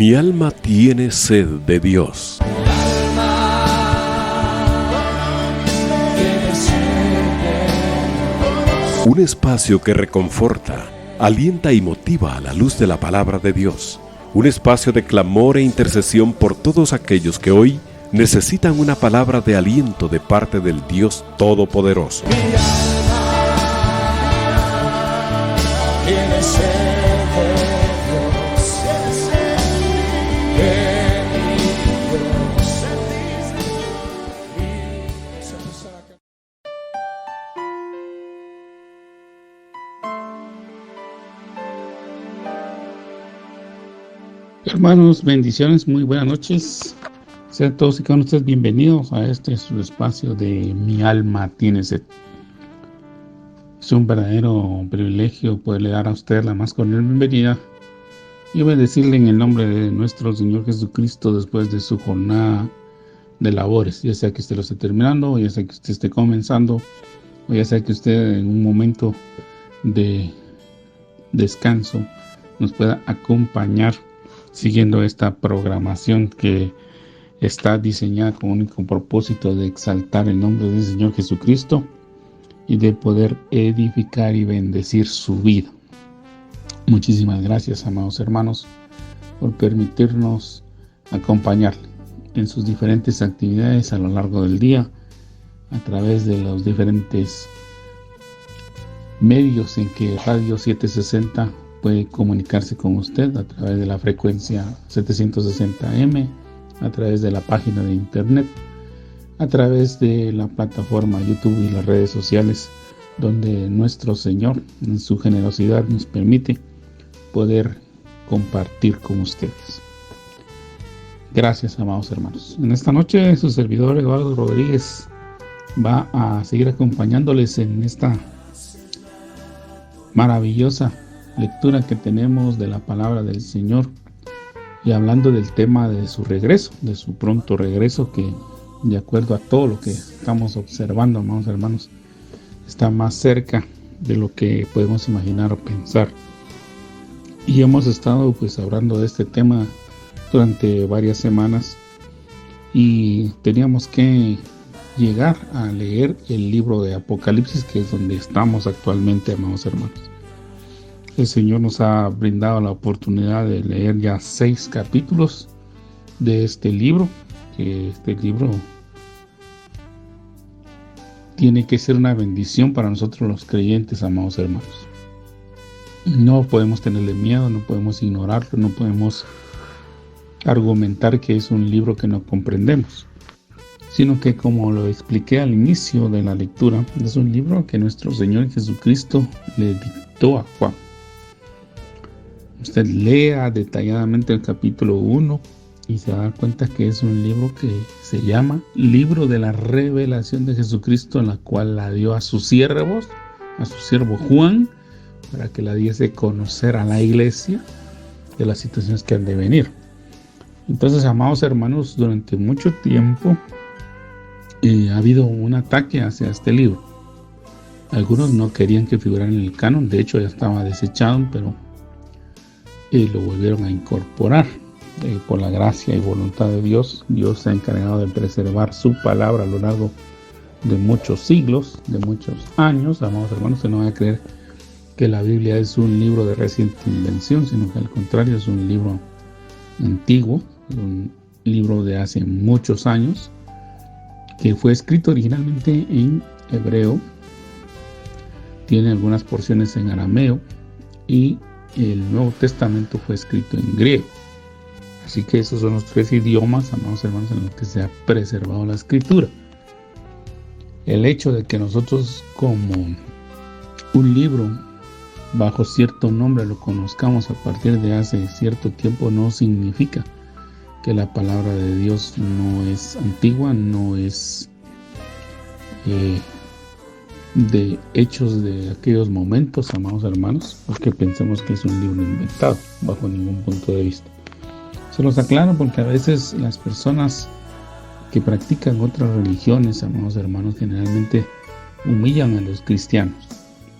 Mi alma tiene sed de Dios. Un espacio que reconforta, alienta y motiva a la luz de la palabra de Dios. Un espacio de clamor e intercesión por todos aquellos que hoy necesitan una palabra de aliento de parte del Dios Todopoderoso. Hermanos, bendiciones, muy buenas noches. Sean todos y cada uno de ustedes bienvenidos a este su espacio de Mi alma tiene sed. Es un verdadero privilegio poderle dar a usted la más cordial bienvenida y bendecirle en el nombre de nuestro Señor Jesucristo después de su jornada de labores, ya sea que usted lo esté terminando, o ya sea que usted esté comenzando, o ya sea que usted en un momento de descanso nos pueda acompañar siguiendo esta programación que está diseñada con un único propósito de exaltar el nombre del Señor Jesucristo y de poder edificar y bendecir su vida. Muchísimas gracias, amados hermanos, por permitirnos acompañarle en sus diferentes actividades a lo largo del día, a través de los diferentes medios en que Radio 760 puede comunicarse con usted, a través de la frecuencia 760M, a través de la página de internet, a través de la plataforma YouTube y las redes sociales, donde nuestro Señor en su generosidad nos permite poder compartir con ustedes. Gracias, amados hermanos. En esta noche su servidor Eduardo Rodríguez va a seguir acompañándoles en esta maravillosa lectura que tenemos de la palabra del Señor, y hablando del tema de su regreso, de su pronto regreso, que de acuerdo a todo lo que estamos observando, amados hermanos, está más cerca de lo que podemos imaginar o pensar. Y hemos estado hablando de este tema durante varias semanas, y teníamos que llegar a leer el libro de Apocalipsis, que es donde estamos actualmente, amados hermanos. El Señor nos ha brindado la oportunidad de leer ya 6 capítulos de este libro, que este libro tiene que ser una bendición para nosotros los creyentes, amados hermanos. No podemos tenerle miedo, no podemos ignorarlo, no podemos argumentar que es un libro que no comprendemos, sino que, como lo expliqué al inicio de la lectura, es un libro que nuestro Señor Jesucristo le dictó a Juan. Usted lea detalladamente el capítulo 1 y se va a dar cuenta que es un libro que se llama Libro de la Revelación de Jesucristo, en la cual la dio a sus siervos, a su siervo Juan, para que la diese a conocer a la iglesia de las situaciones que han de venir. Entonces, amados hermanos, durante mucho tiempo ha habido un ataque hacia este libro. Algunos no querían que figurara en el canon, de hecho ya estaba desechado, pero lo volvieron a incorporar por la gracia y voluntad de Dios. Dios se ha encargado de preservar su palabra a lo largo de muchos siglos, de muchos años. Amados hermanos, no van a creer que la Biblia es un libro de reciente invención, sino que al contrario es un libro antiguo, un libro de hace muchos años, que fue escrito originalmente en hebreo, tiene algunas porciones en arameo, y el Nuevo Testamento fue escrito en griego. Así que esos son los 3 idiomas, amados hermanos, en los que se ha preservado la escritura. El hecho de que nosotros, como un libro bajo cierto nombre, lo conozcamos a partir de hace cierto tiempo, no significa que la palabra de Dios no es antigua, no es de hechos de aquellos momentos, amados hermanos, porque pensemos que es un libro inventado bajo ningún punto de vista. Se los aclaro porque a veces las personas que practican otras religiones, amados hermanos, generalmente humillan a los cristianos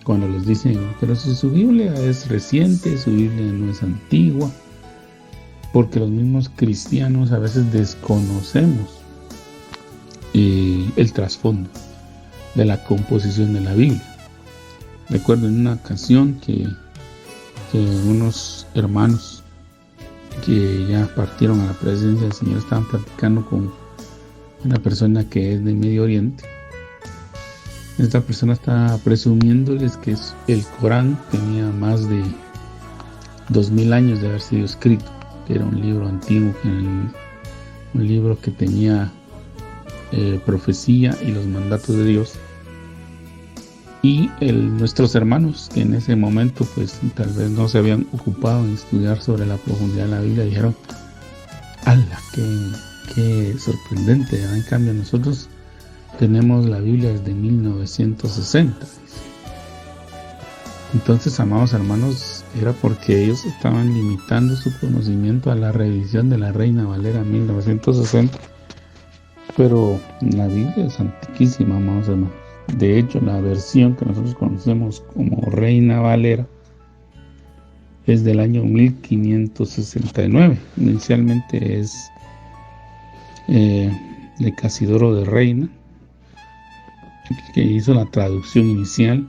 cuando les dicen, pero si su Biblia es reciente, su Biblia no es antigua. porque los mismos cristianos a veces desconocemos el trasfondo de la composición de la Biblia. Recuerdo en una ocasión que unos hermanos que ya partieron a la presencia del Señor estaban platicando con una persona que es de Medio Oriente. Esta persona estaba presumiéndoles que el Corán tenía más de 2000 años de haber sido escrito, que era un libro antiguo, un libro que tenía profecía y los mandatos de Dios. Y nuestros hermanos, que en ese momento pues tal vez no se habían ocupado en estudiar sobre la profundidad de la Biblia, dijeron: ¡hala! ¡Qué sorprendente! ¿verdad? En cambio nosotros tenemos la Biblia desde 1960. Entonces, amados hermanos, era porque ellos estaban limitando su conocimiento a la revisión de la Reina Valera 1960. Pero la Biblia es antiquísima, amados hermanos. De hecho, la versión que nosotros conocemos como Reina Valera es del año 1569. Inicialmente es de Casidoro de Reina, que hizo la traducción inicial,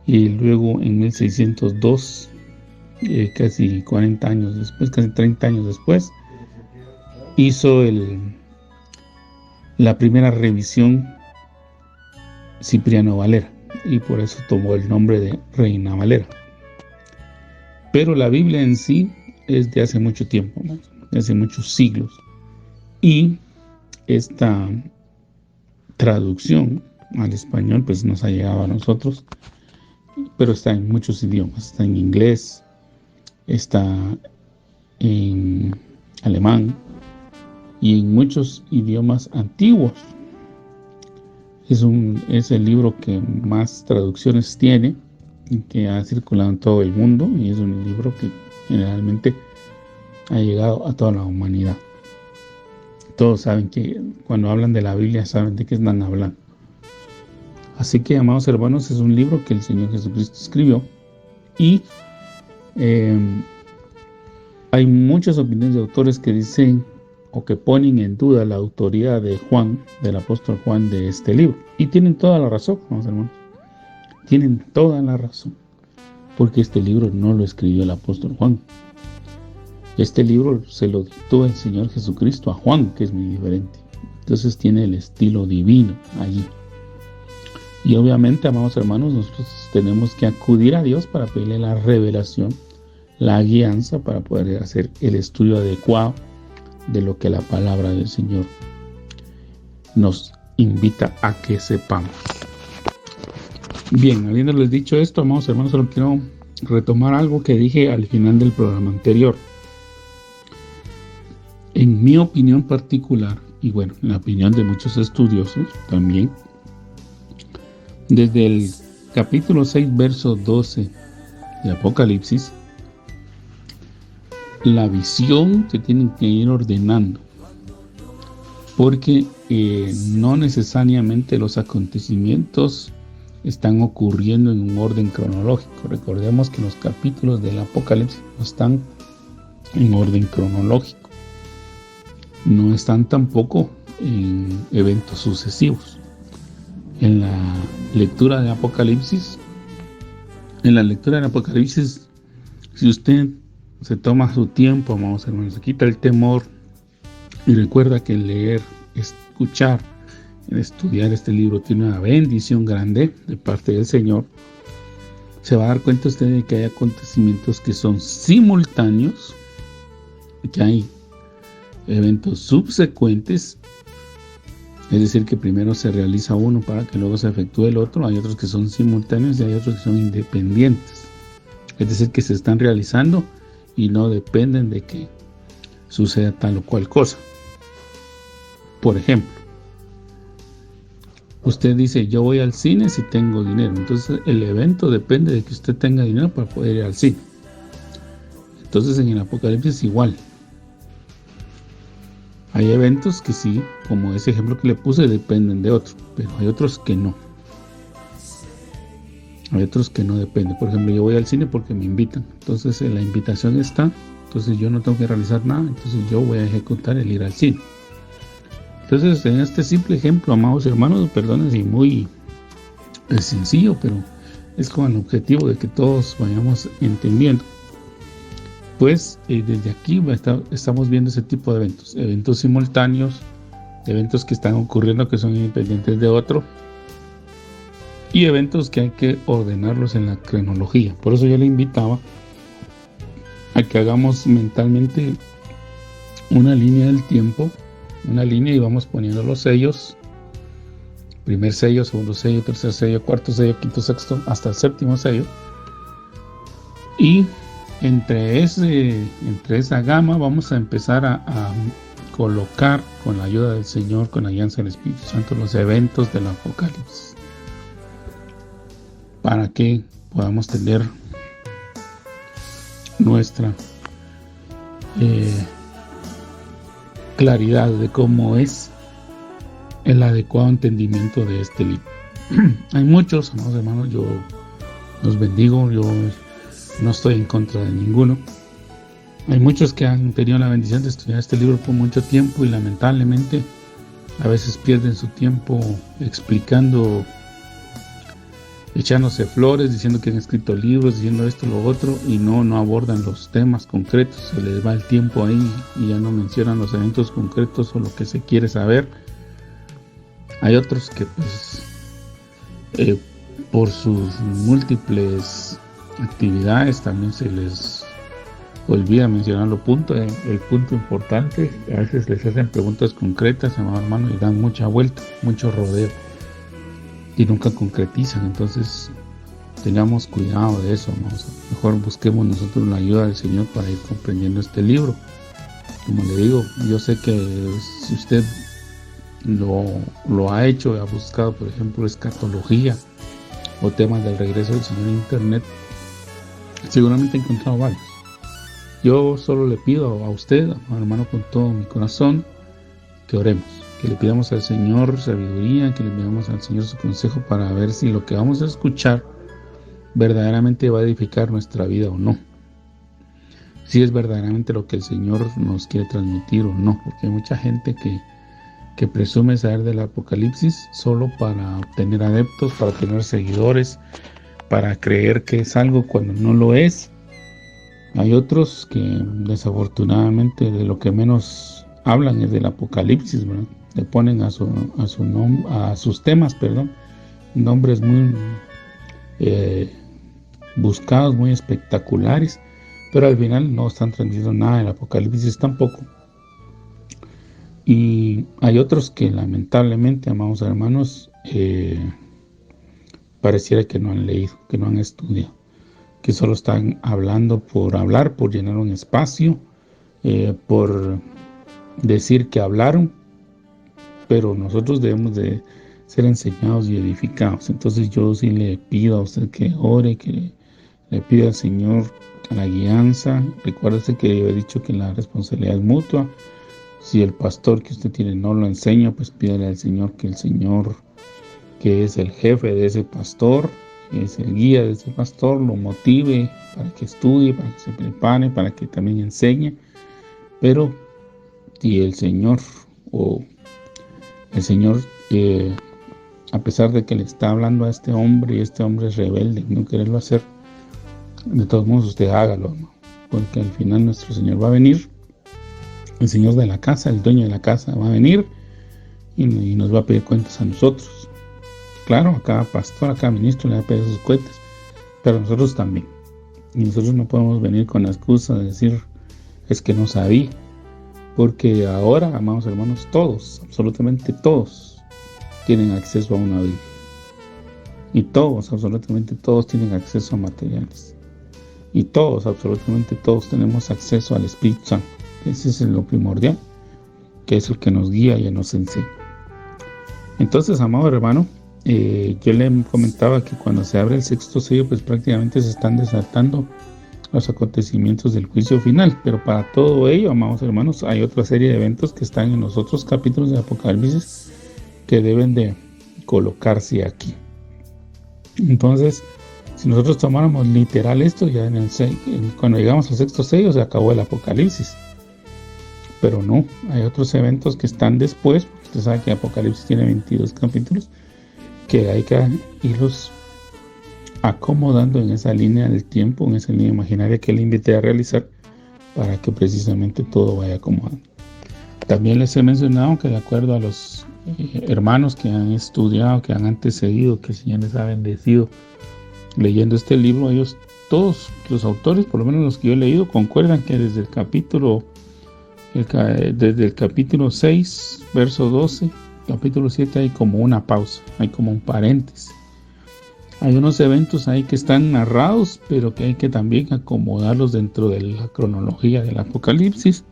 y luego en 1602, casi 40 años después, casi 30 años después, hizo la primera revisión Cipriano Valera, y por eso tomó el nombre de Reina Valera. Pero la Biblia en sí es de hace mucho tiempo, ¿no? De hace muchos siglos, y esta traducción al español pues nos ha llegado a nosotros, pero está en muchos idiomas. Está en inglés, está en alemán y en muchos idiomas antiguos. Es el libro que más traducciones tiene, que ha circulado en todo el mundo, y es un libro que generalmente ha llegado a toda la humanidad. Todos saben que cuando hablan de la Biblia saben de qué están hablando. Así que, amados hermanos, es un libro que el Señor Jesucristo escribió, y hay muchas opiniones de autores que dicen o que ponen en duda la autoría de Juan, del apóstol Juan, de este libro. Y tienen toda la razón, amados hermanos. Tienen toda la razón. Porque este libro no lo escribió el apóstol Juan. Este libro se lo dictó el Señor Jesucristo a Juan, que es muy diferente. Entonces tiene el estilo divino allí. Y obviamente, amados hermanos, nosotros tenemos que acudir a Dios para pedirle la revelación, la guianza, para poder hacer el estudio adecuado de lo que la palabra del Señor nos invita a que sepamos. Bien, habiéndoles dicho esto, amados hermanos, solo quiero retomar algo que dije al final del programa anterior. En mi opinión particular, y bueno, en la opinión de muchos estudiosos también, desde el capítulo 6, verso 12 de Apocalipsis, la visión se tiene que ir ordenando, porque no necesariamente los acontecimientos están ocurriendo en un orden cronológico. Recordemos que los capítulos del Apocalipsis no están en orden cronológico, no están tampoco en eventos sucesivos. En la lectura de Apocalipsis, si usted se toma su tiempo, amados hermanos, se quita el temor y recuerda que el leer, escuchar, el estudiar este libro tiene una bendición grande de parte del Señor, se va a dar cuenta usted de que hay acontecimientos que son simultáneos, que hay eventos subsecuentes, es decir, que primero se realiza uno para que luego se efectúe el otro. Hay otros que son simultáneos y hay otros que son independientes, es decir, que se están realizando y no dependen de que suceda tal o cual cosa. Por ejemplo, usted dice: yo voy al cine si tengo dinero. Entonces el evento depende de que usted tenga dinero para poder ir al cine. Entonces en el Apocalipsis igual. Hay eventos que sí, como ese ejemplo que le puse, dependen de otro, pero hay otros que no. Hay otros que no dependen. Por ejemplo, yo voy al cine porque me invitan. Entonces la invitación está entonces yo no tengo que realizar nada, entonces yo voy a ejecutar el ir al cine. Entonces, en este simple ejemplo, amados hermanos, perdonen si muy sencillo, pero es con el objetivo de que todos vayamos entendiendo. Pues desde aquí estamos viendo ese tipo de eventos simultáneos, eventos que están ocurriendo que son independientes de otro, y eventos que hay que ordenarlos en la cronología. Por eso yo le invitaba a que hagamos mentalmente una línea del tiempo, una línea, y vamos poniendo los sellos: primer sello, segundo sello, tercer sello, cuarto sello, quinto, sexto, hasta el séptimo sello. Y entre esa gama vamos a empezar a colocar, con la ayuda del Señor, con la guianza del Espíritu Santo, los eventos del Apocalipsis, para que podamos tener nuestra claridad de cómo es el adecuado entendimiento de este libro. Hay muchos, amados hermanos, yo los bendigo, yo no estoy en contra de ninguno. Hay muchos que han tenido la bendición de estudiar este libro por mucho tiempo y lamentablemente a veces pierden su tiempo explicando, echándose flores, diciendo que han escrito libros, diciendo esto, lo otro, y no abordan los temas concretos. Se les va el tiempo ahí y ya no mencionan los eventos concretos o lo que se quiere saber. Hay otros que pues por sus múltiples actividades también se les olvida mencionar el punto importante. A veces les hacen preguntas concretas, amado hermano, y dan mucha vuelta, mucho rodeo, y nunca concretizan. Entonces tengamos cuidado de eso, hermanos. Mejor busquemos nosotros la ayuda del Señor para ir comprendiendo este libro. Como le digo, yo sé que si usted lo ha hecho, ha buscado, por ejemplo, escatología o temas del regreso del Señor en internet, seguramente ha encontrado varios. Yo solo le pido a usted, hermano, con todo mi corazón, que oremos, que le pidamos al Señor sabiduría, que le pidamos al Señor su consejo para ver si lo que vamos a escuchar verdaderamente va a edificar nuestra vida o no, si es verdaderamente lo que el Señor nos quiere transmitir o no, porque hay mucha gente que presume saber del Apocalipsis solo para obtener adeptos, para tener seguidores, para creer que es algo cuando no lo es. Hay otros que desafortunadamente de lo que menos hablan es del Apocalipsis, ¿verdad? Le ponen a sus temas, nombres muy buscados, muy espectaculares, pero al final no están transmitiendo nada del Apocalipsis tampoco. Y hay otros que lamentablemente, amados hermanos, pareciera que no han leído, que no han estudiado, que solo están hablando por hablar, por llenar un espacio, por decir que hablaron, pero nosotros debemos de ser enseñados y edificados. Entonces yo sí le pido a usted que ore, que le pida al Señor la guianza. Recuérdese que yo he dicho que la responsabilidad es mutua. Si el pastor que usted tiene no lo enseña, pues pídale al Señor que el Señor, que es el jefe de ese pastor, que es el guía de ese pastor, lo motive para que estudie, para que se prepare, para que también enseñe. Pero si el Señor a pesar de que le está hablando a este hombre y este hombre es rebelde y no quererlo hacer, de todos modos usted hágalo, ¿no? Porque al final nuestro Señor va a venir. El Señor de la casa, el dueño de la casa, va a venir y nos va a pedir cuentas a nosotros. Claro, a cada pastor, a cada ministro le va a pedir sus cuentas, pero a nosotros también. Y nosotros no podemos venir con la excusa de decir, es que no sabía. Porque ahora, amados hermanos, todos, absolutamente todos, tienen acceso a una Biblia. Y todos, absolutamente todos, tienen acceso a materiales. Y todos, absolutamente todos, tenemos acceso al Espíritu Santo. Ese es lo primordial, que es el que nos guía y nos enseña. Entonces, amado hermano, yo le comentaba que cuando se abre el sexto sello, pues prácticamente se están desatando los acontecimientos del juicio final. Pero para todo ello, amados hermanos, hay otra serie de eventos que están en los otros capítulos de Apocalipsis que deben de colocarse aquí. Entonces, Si nosotros tomáramos literal esto, ya cuando llegamos al sexto sello se acabó el Apocalipsis. Pero no, hay otros eventos que están después. Usted sabe que Apocalipsis tiene 22 capítulos, que hay que irlos acomodando en esa línea del tiempo, en esa línea imaginaria que le invité a realizar, para que precisamente todo vaya acomodando. También les he mencionado que de acuerdo a los hermanos que han estudiado, que han antecedido, que el Señor les ha bendecido leyendo este libro, ellos, todos los autores, por lo menos los que yo he leído, concuerdan que desde el capítulo 6, verso 12, capítulo 7, hay como una pausa, hay como un paréntesis. Hay unos eventos ahí que están narrados, pero que hay que también acomodarlos dentro de la cronología del Apocalipsis,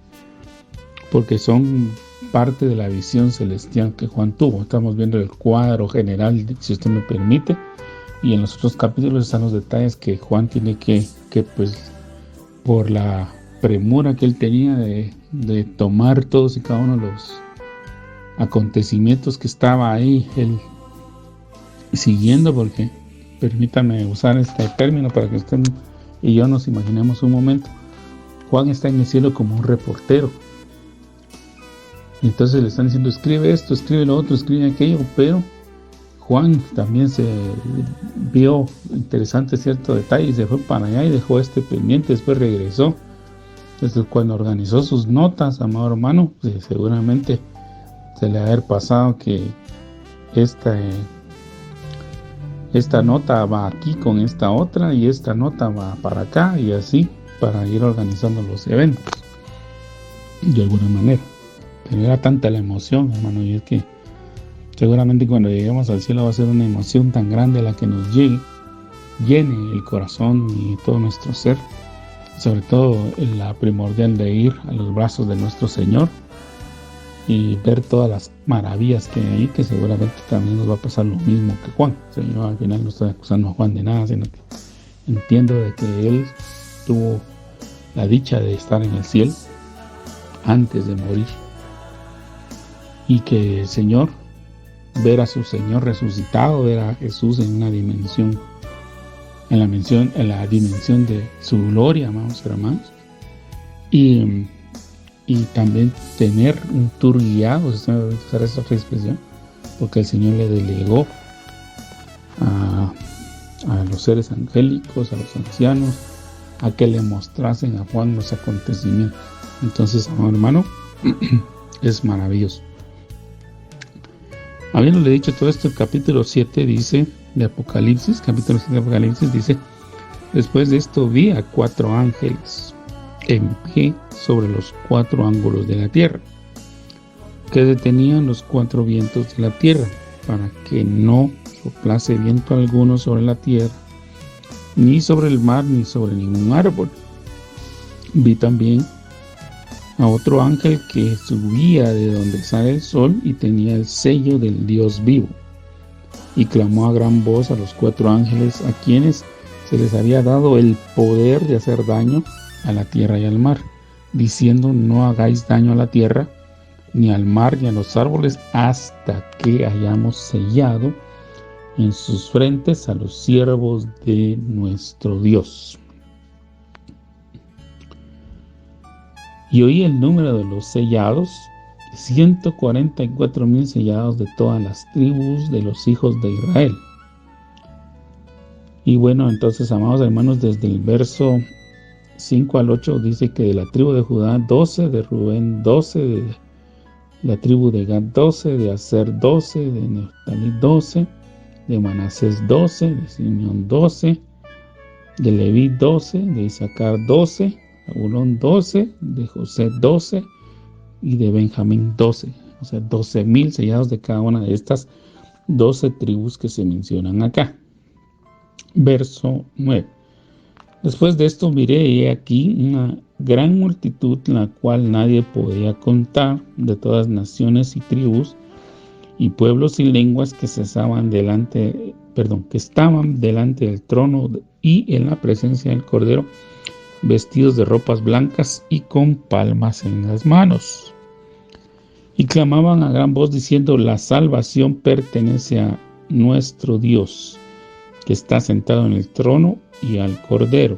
porque son parte de la visión celestial que Juan tuvo. Estamos viendo el cuadro general, si usted me permite, y en los otros capítulos están los detalles que Juan tiene que pues, por la premura que él tenía de tomar todos y cada uno de los acontecimientos que estaba ahí él siguiendo, porque permítame usar este término para que usted y yo nos imaginemos un momento. Juan está en el cielo como un reportero. Entonces le están diciendo, escribe esto, escribe lo otro, escribe aquello, pero Juan también se vio interesante cierto detalle y se fue para allá y dejó este pendiente, después regresó. Entonces cuando organizó sus notas, amado hermano, pues, seguramente se le ha haber pasado que esta nota va aquí con esta otra y esta nota va para acá y así para ir organizando los eventos de alguna manera. Pero era tanta la emoción, hermano, y es que seguramente cuando lleguemos al cielo va a ser una emoción tan grande la que nos llene el corazón y todo nuestro ser, sobre todo la primordial de ir a los brazos de nuestro Señor y ver todas las maravillas que hay ahí, que seguramente también nos va a pasar lo mismo que Juan. O sea, yo al final no estoy acusando a Juan de nada, sino que entiendo de que él tuvo la dicha de estar en el cielo antes de morir, y que el Señor, ver a su Señor resucitado, ver a Jesús en una dimensión, en la dimensión de su gloria, amados hermanos, y también tener un tour guiado, si usted me va a usar esa expresión, porque el Señor le delegó a los seres angélicos, a los ancianos, a que le mostrasen a Juan los acontecimientos. Entonces, amado hermano, es maravilloso. Habiéndole dicho todo esto, el capítulo 7 dice de Apocalipsis, capítulo 7 de Apocalipsis dice: después de esto vi a 4 ángeles en pie sobre los 4 ángulos de la tierra, que detenían los 4 vientos de la tierra, para que no soplase viento alguno sobre la tierra, ni sobre el mar, ni sobre ningún árbol. Vi también a otro ángel que subía de donde sale el sol y tenía el sello del Dios vivo, y clamó a gran voz a los 4 ángeles a quienes se les había dado el poder de hacer daño a la tierra y al mar, diciendo: no hagáis daño a la tierra, ni al mar, ni a los árboles, hasta que hayamos sellado en sus frentes a los siervos de nuestro Dios. Y oí el número de los sellados, 144,000 sellados de todas las tribus de los hijos de Israel. Y bueno, entonces, amados hermanos, desde el verso 5 al 8 dice que de la tribu de Judá 12, de Rubén 12, de la tribu de Gad 12, de Aser 12, de Neftalí 12, de Manasés 12, de Simeón 12, de Leví 12, de Isaacar 12, Zabulón 12, de José 12 y de Benjamín 12. O sea, 12,000 sellados de cada una de estas 12 tribus que se mencionan acá. Verso 9. Después de esto miré y he aquí una gran multitud, la cual nadie podía contar, de todas naciones y tribus y pueblos y lenguas, que estaban delante del trono y en la presencia del Cordero, vestidos de ropas blancas y con palmas en las manos. Y clamaban a gran voz diciendo: la salvación pertenece a nuestro Dios que está sentado en el trono y al Cordero.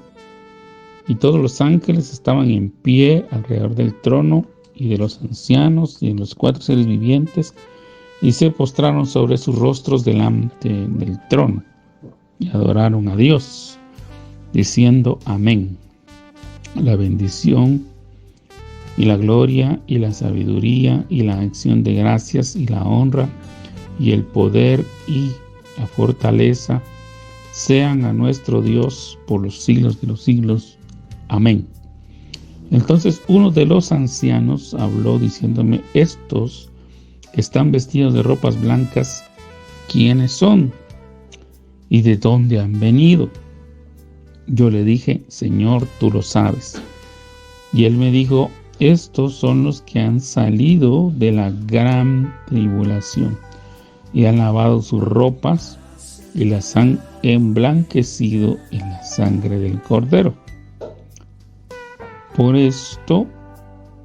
Y todos los ángeles estaban en pie alrededor del trono y de los ancianos y de los 4 seres vivientes, y se postraron sobre sus rostros delante del trono y adoraron a Dios, diciendo amén. La bendición y la gloria y la sabiduría y la acción de gracias y la honra y el poder y la fortaleza sean a nuestro Dios por los siglos de los siglos. Amén. Entonces uno de los ancianos habló diciéndome: estos que están vestidos de ropas blancas, ¿quiénes son? ¿Y de dónde han venido? Yo le dije: Señor, tú lo sabes. Y él me dijo: estos son los que han salido de la gran tribulación y han lavado sus ropas y las han emblanquecido en la sangre del Cordero. Por esto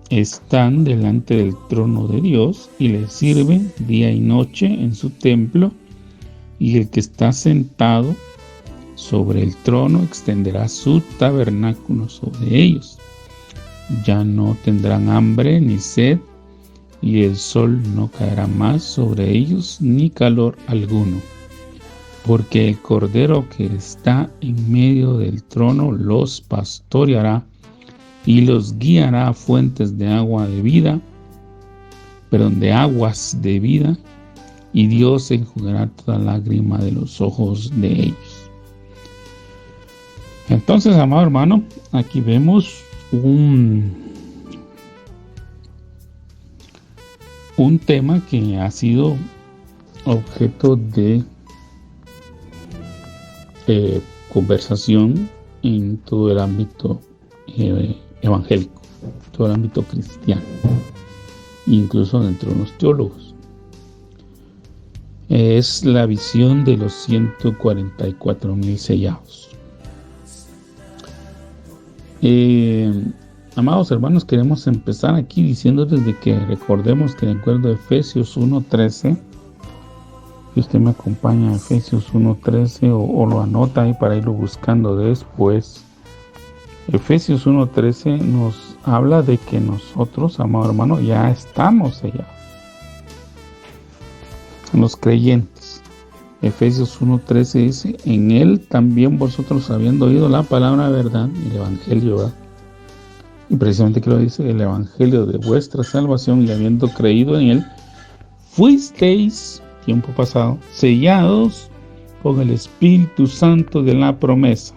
están delante del trono de Dios y le sirven día y noche en su templo, y el que está sentado sobre el trono extenderá su tabernáculo sobre ellos. Ya no tendrán hambre ni sed, y el sol no caerá más sobre ellos, ni calor alguno, porque el Cordero que está en medio del trono los pastoreará y los guiará a fuentes de agua de vida, de aguas de vida, y Dios enjugará toda lágrima de los ojos de ellos. Entonces, amado hermano, aquí vemos un tema que ha sido objeto de conversación en todo el ámbito evangélico, todo el ámbito cristiano, incluso dentro de los teólogos. Es la visión de los 144,000 sellados. Amados hermanos, queremos empezar aquí diciéndoles de que recordemos que de acuerdo a Efesios 1:13, si usted me acompaña a Efesios 1:13 o lo anota ahí para irlo buscando después, Efesios 1:13 nos habla de que nosotros, amado hermano, ya estamos sellados, los creyentes. Efesios 1:13 dice: en él también vosotros, habiendo oído la palabra de verdad, el evangelio, ¿verdad? Y precisamente que lo dice, el evangelio de vuestra salvación, y habiendo creído en él, fuisteis, tiempo pasado, sellados con el Espíritu Santo de la promesa,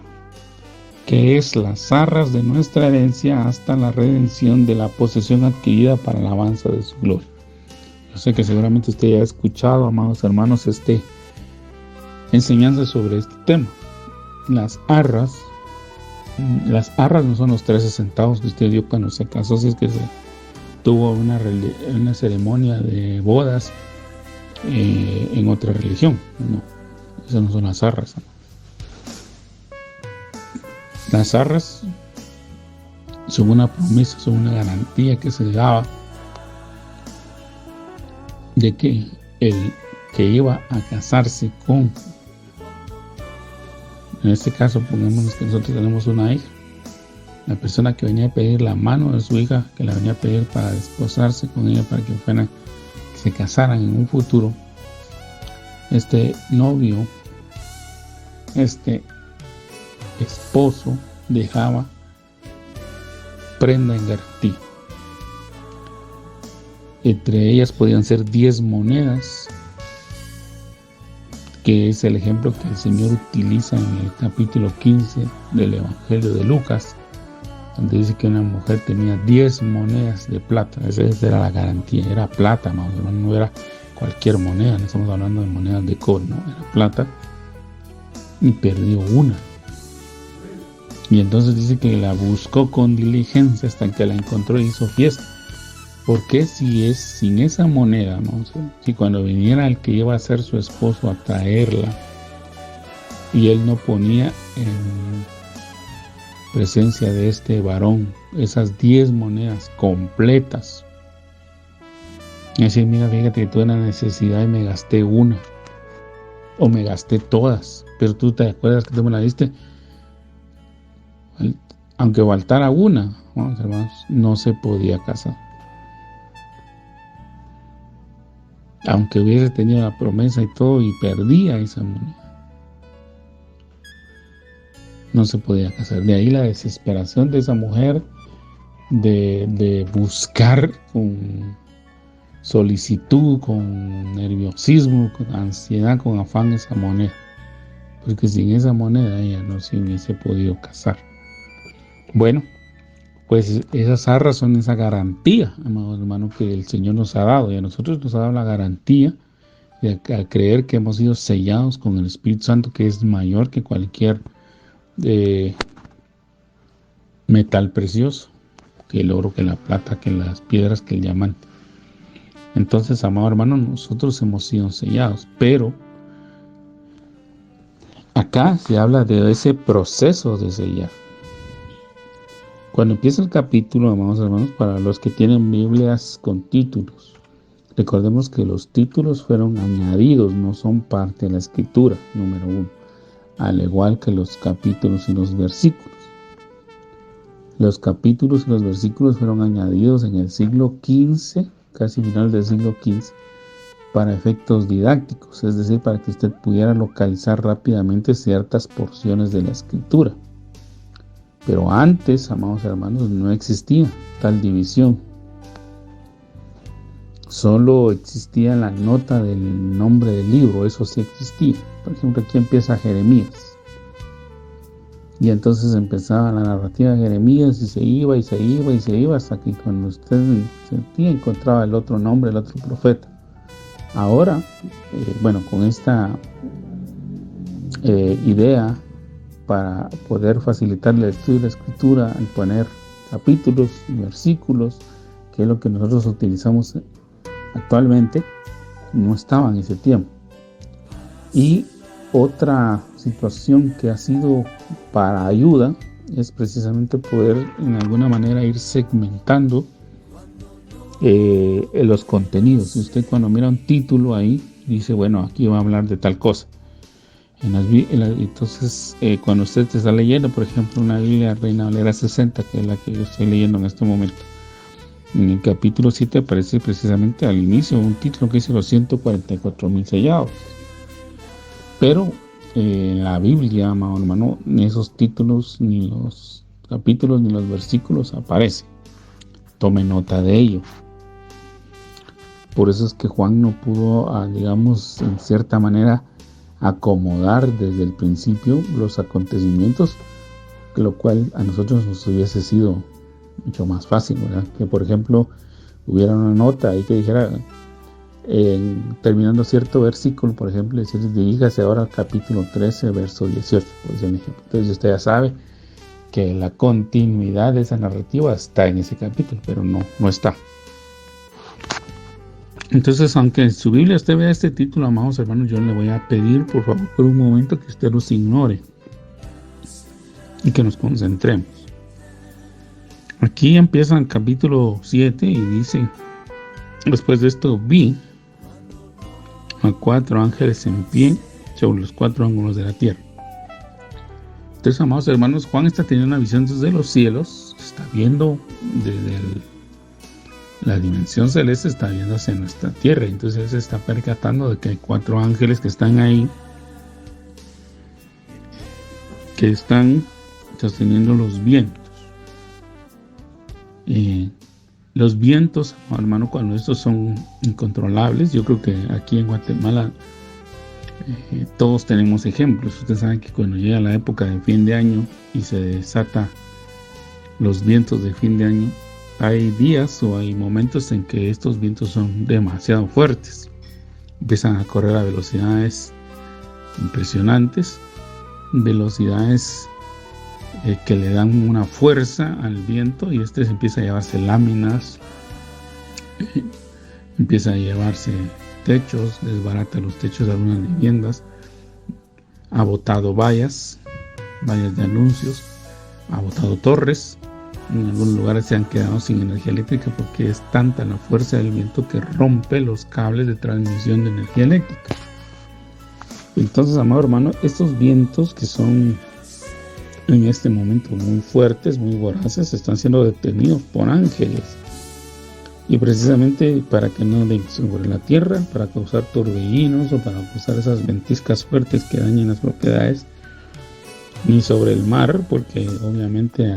que es las arras de nuestra herencia hasta la redención de la posesión adquirida para la alabanza de su gloria. Yo sé que seguramente usted ya ha escuchado, amados hermanos, enseñanza sobre este tema. Las arras no son los 13 centavos que usted dio cuando se casó, si es que se tuvo una ceremonia de bodas en otra religión. No, esas no son las arras. Las arras son una promesa, son una garantía que se daba de que el que iba a casarse con, en este caso, pongámonos que nosotros tenemos una hija, la persona que venía a pedir la mano de su hija, que la venía a pedir para desposarse con ella, para que se casaran en un futuro, este novio, este esposo, dejaba prenda en garantía. Entre ellas podían ser 10 monedas, que es el ejemplo que el Señor utiliza en el capítulo 15 del Evangelio de Lucas, donde dice que una mujer tenía 10 monedas de plata. Esa era la garantía, era plata, no era cualquier moneda, no estamos hablando de monedas de cobre, no, era plata, y perdió una. Y entonces dice que la buscó con diligencia hasta que la encontró y hizo fiesta. Porque si es sin esa moneda, ¿no? O sea, si cuando viniera el que iba a ser su esposo a traerla y él no ponía en presencia de este varón esas 10 monedas completas, y decir: mira, fíjate que tuve una necesidad y me gasté una, o me gasté todas, pero tú te acuerdas que tú me la diste. Aunque faltara una, vamos, hermanos, no se podía casar. Aunque hubiese tenido la promesa y todo y perdía esa moneda, no se podía casar. De ahí la desesperación de esa mujer de buscar con solicitud, con nerviosismo, con ansiedad, con afán esa moneda. Porque sin esa moneda ella no se hubiese podido casar. Bueno, pues esas arras son esa garantía, amados hermanos, que el Señor nos ha dado. Y a nosotros nos ha dado la garantía de al creer que hemos sido sellados con el Espíritu Santo, que es mayor que cualquier metal precioso, que el oro, que la plata, que las piedras, que el diamante. Entonces, amados hermanos, nosotros hemos sido sellados, pero acá se habla de ese proceso de sellar. Cuando empieza el capítulo, amados hermanos, para los que tienen Biblias con títulos, recordemos que los títulos fueron añadidos, no son parte de la escritura, número 1, al igual que los capítulos y los versículos. Los capítulos y los versículos fueron añadidos en el siglo XV, casi final del siglo XV, para efectos didácticos, es decir, para que usted pudiera localizar rápidamente ciertas porciones de la escritura. Pero antes, amados hermanos, no existía tal división. Solo existía la nota del nombre del libro, eso sí existía. Por ejemplo, aquí empieza Jeremías. Y entonces empezaba la narrativa de Jeremías y se iba y se iba y se iba hasta que cuando usted sentía encontraba el otro nombre, el otro profeta. Ahora, con esta idea para poder facilitar el estudio de la escritura, al poner capítulos y versículos, que es lo que nosotros utilizamos actualmente, no estaba en ese tiempo. Y otra situación que ha sido para ayuda es precisamente poder en alguna manera ir segmentando los contenidos. Si usted cuando mira un título ahí dice, bueno, aquí va a hablar de tal cosa. Entonces, cuando usted está leyendo, por ejemplo, una Biblia Reina Valera 60, que es la que yo estoy leyendo en este momento, en el capítulo 7 aparece precisamente al inicio un título que dice los 144,000 sellados. Pero en la Biblia, amado hermano, ni esos títulos, ni los capítulos, ni los versículos aparecen. Tome nota de ello. Por eso es que Juan no pudo, digamos, en cierta manera, acomodar desde el principio los acontecimientos, lo cual a nosotros nos hubiese sido mucho más fácil, ¿verdad? Que por ejemplo hubiera una nota ahí que dijera terminando cierto versículo, por ejemplo, decir, diríjase ahora al capítulo 13, verso 18, por ejemplo. Entonces usted ya sabe que la continuidad de esa narrativa está en ese capítulo, pero no está. Entonces, aunque en su Biblia usted vea este título, amados hermanos, yo le voy a pedir, por favor, por un momento que usted los ignore y que nos concentremos. Aquí empieza el capítulo 7 y dice, después de esto vi a 4 ángeles en pie sobre los 4 ángulos de la tierra. Entonces, amados hermanos, Juan está teniendo una visión desde los cielos, está viendo desde la dimensión celeste, está viendo hacia nuestra tierra. Entonces él se está percatando de que hay 4 ángeles que están ahí, que están sosteniendo los vientos. Los vientos, hermano, cuando estos son incontrolables, yo creo que aquí en Guatemala todos tenemos ejemplos. Ustedes saben que cuando llega la época de fin de año y se desata los vientos de fin de año, hay días o hay momentos en que estos vientos son demasiado fuertes, empiezan a correr a velocidades impresionantes, velocidades que le dan una fuerza al viento, y se empieza a llevarse láminas, empieza a llevarse techos, desbarata los techos de algunas viviendas, ha botado vallas de anuncios, ha botado torres. En algunos lugares se han quedado sin energía eléctrica porque es tanta la fuerza del viento que rompe los cables de transmisión de energía eléctrica. Entonces, amado hermano, estos vientos que son en este momento muy fuertes, muy voraces, están siendo detenidos por ángeles. Y precisamente para que no den sobre la tierra, para causar torbellinos o para causar esas ventiscas fuertes que dañen las propiedades, ni sobre el mar, porque obviamente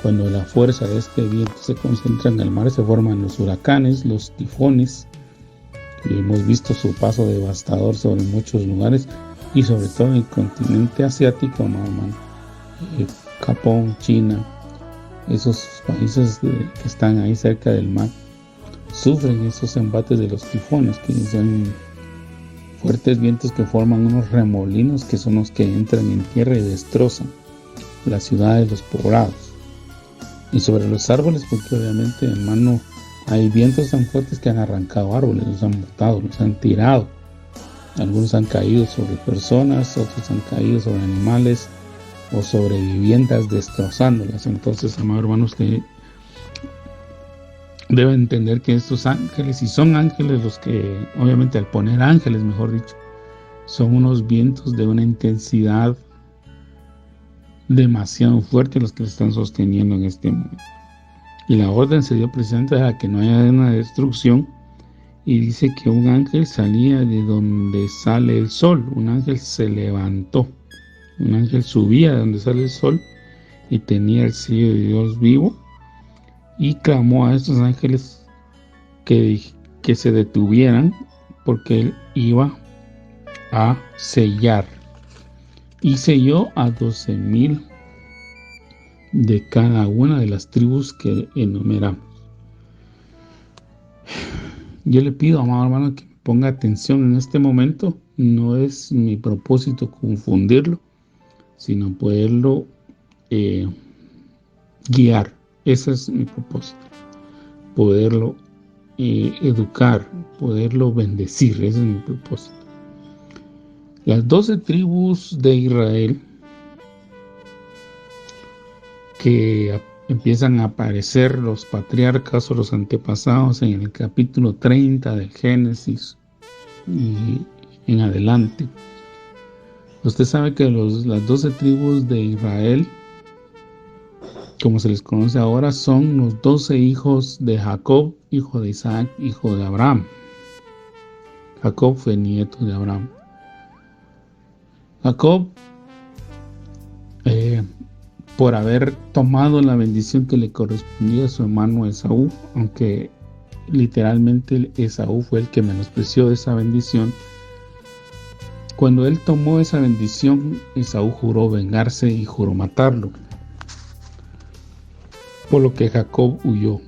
cuando la fuerza de este viento se concentra en el mar se forman los huracanes, los tifones, y hemos visto su paso devastador sobre muchos lugares y sobre todo en el continente asiático, hermano. Japón, China, esos países que están ahí cerca del mar sufren esos embates de los tifones, que son fuertes vientos que forman unos remolinos que son los que entran en tierra y destrozan las ciudades, los poblados. Y sobre los árboles, porque obviamente, hermano, hay vientos tan fuertes que han arrancado árboles, los han botado, los han tirado. Algunos han caído sobre personas, otros han caído sobre animales o sobre viviendas, destrozándolas. Entonces, amados hermanos, que deben entender que estos ángeles, y son ángeles los que, obviamente al poner ángeles, mejor dicho, son unos vientos de una intensidad demasiado fuerte los que le están sosteniendo en este momento. Y la orden se dio precisamente a que no haya una destrucción, y dice que un ángel salía de donde sale el sol. Un ángel se levantó, un ángel subía de donde sale el sol y tenía el sello de Dios vivo, y clamó a estos ángeles que se detuvieran, porque él iba a sellar, y selló a 12,000 de cada una de las tribus que enumeramos. Yo le pido, amado hermano, que ponga atención en este momento. No es mi propósito confundirlo, sino poderlo guiar. Ese es mi propósito, poderlo educar, poderlo bendecir. Ese es mi propósito. Las 12 tribus de Israel que empiezan a aparecer los patriarcas o los antepasados en el capítulo 30 del Génesis y en adelante. Usted sabe que las 12 tribus de Israel, como se les conoce ahora, son los 12 hijos de Jacob, hijo de Isaac, hijo de Abraham. Jacob fue nieto de Abraham. Jacob, por haber tomado la bendición que le correspondía a su hermano Esaú, aunque literalmente Esaú fue el que menospreció esa bendición, cuando él tomó esa bendición, Esaú juró vengarse y juró matarlo, por lo que Jacob huyó.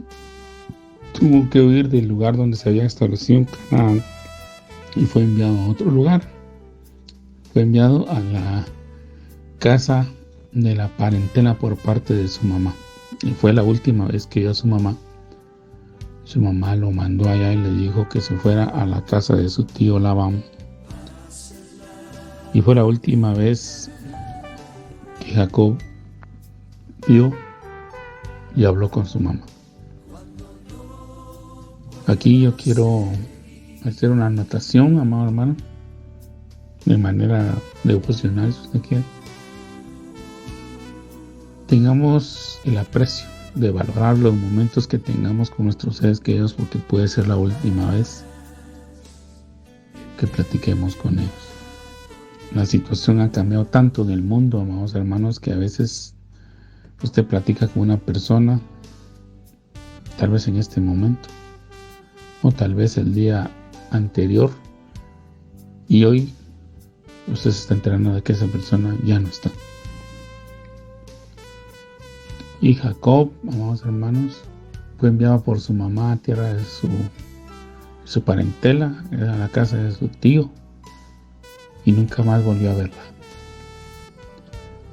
Tuvo que huir del lugar donde se había establecido en Canaán y fue enviado a otro lugar. Fue enviado a la casa de la parentela por parte de su mamá, y fue la última vez que vio a su mamá. Su mamá lo mandó allá y le dijo que se fuera a la casa de su tío Labán, y fue la última vez que Jacob vio y habló con su mamá. Aquí yo quiero hacer una anotación, amado hermano, de manera devocional, si usted quiere. Tengamos el aprecio de valorar los momentos que tengamos con nuestros seres queridos, porque puede ser la última vez que platiquemos con ellos. La situación ha cambiado tanto en el mundo, amados hermanos, que a veces usted platica con una persona, tal vez en este momento, o tal vez el día anterior, y hoy usted se está enterando de que esa persona ya no está. Y Jacob, amados hermanos, fue enviado por su mamá a tierra de su parentela, a la casa de su tío, y nunca más volvió a verla.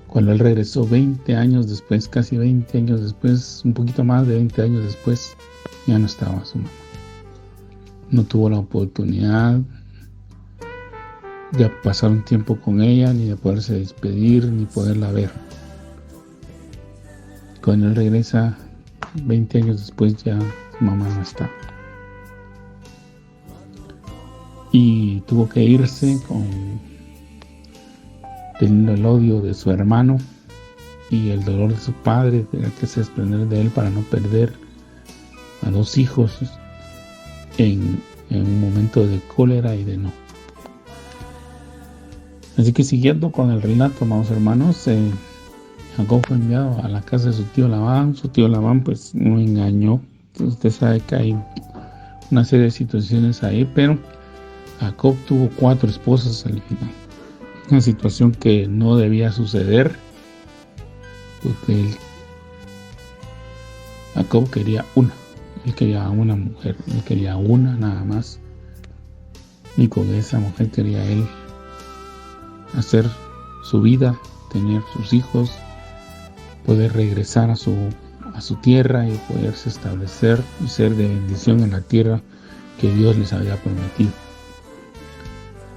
Cuando él regresó 20 años después, casi 20 años después, un poquito más de 20 años después, ya no estaba su mamá. No tuvo la oportunidad de pasar un tiempo con ella, ni de poderse despedir, ni poderla ver. Cuando él regresa 20 años después, ya su mamá no está. Y tuvo que irse con teniendo el odio de su hermano y el dolor de su padre, tener que se desprender de él para no perder a 2 hijos en un momento de cólera y de enojo. Así que siguiendo con el relato, amados hermanos, Jacob fue enviado a la casa de su tío Labán. Su tío Labán pues lo engañó. Entonces, usted sabe que hay una serie de situaciones ahí, pero Jacob tuvo 4 esposas al final. Una situación que no debía suceder, porque Jacob quería una. Él quería una mujer, él quería una nada más. Y con esa mujer quería él hacer su vida, tener sus hijos, poder regresar a su tierra y poderse establecer y ser de bendición en la tierra que Dios les había prometido.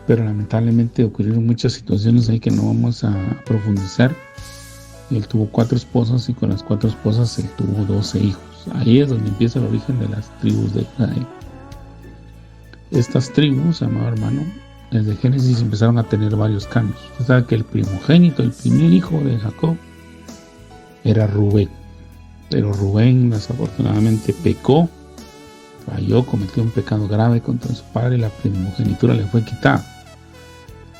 Pero lamentablemente ocurrieron muchas situaciones ahí que no vamos a profundizar. Y él tuvo 4 esposas y con las 4 esposas él tuvo 12 hijos. Ahí es donde empieza el origen de las tribus de Israel. Estas tribus, amado hermano, desde Génesis empezaron a tener varios cambios. Usted sabe que el primogénito, el primer hijo de Jacob, era Rubén. Pero Rubén desafortunadamente pecó, falló, cometió un pecado grave contra su padre y la primogenitura le fue quitada.